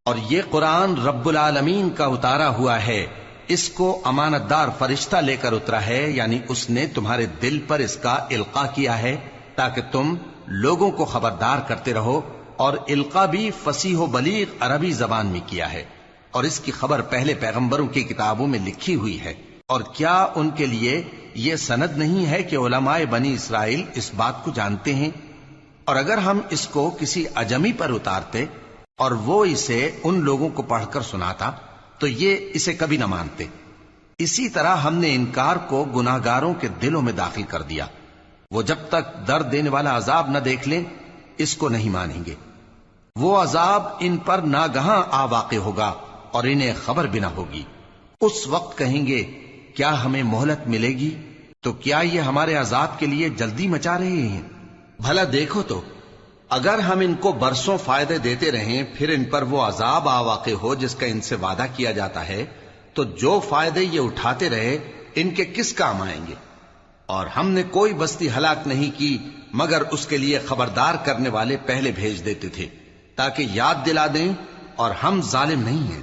اور یہ قرآن رب العالمین کا اتارا ہوا ہے، اس کو امانت دار فرشتہ لے کر اترا ہے، یعنی اس نے تمہارے دل پر اس کا القاء کیا ہے تاکہ تم لوگوں کو خبردار کرتے رہو، اور القاء بھی فصیح و بلیغ عربی زبان میں کیا ہے، اور اس کی خبر پہلے پیغمبروں کی کتابوں میں لکھی ہوئی ہے۔ اور کیا ان کے لیے یہ سند نہیں ہے کہ علماء بنی اسرائیل اس بات کو جانتے ہیں؟ اور اگر ہم اس کو کسی اجمی پر اتارتے اور وہ اسے ان لوگوں کو پڑھ کر سناتا تو یہ اسے کبھی نہ مانتے۔ اسی طرح ہم نے انکار کو گناہگاروں کے دلوں میں داخل کر دیا، وہ جب تک درد دینے والا عذاب نہ دیکھ لیں اس کو نہیں مانیں گے۔ وہ عذاب ان پر ناگہاں آ واقع ہوگا اور انہیں خبر بھی نہ ہوگی۔ اس وقت کہیں گے کیا ہمیں مہلت ملے گی؟ تو کیا یہ ہمارے عذاب کے لیے جلدی مچا رہے ہیں؟ بھلا دیکھو تو اگر ہم ان کو برسوں فائدے دیتے رہیں پھر ان پر وہ عذاب آ واقع ہو جس کا ان سے وعدہ کیا جاتا ہے تو جو فائدے یہ اٹھاتے رہے ان کے کس کام آئیں گے؟ اور ہم نے کوئی بستی ہلاک نہیں کی مگر اس کے لیے خبردار کرنے والے پہلے بھیج دیتے تھے تاکہ یاد دلا دیں، اور ہم ظالم نہیں ہیں۔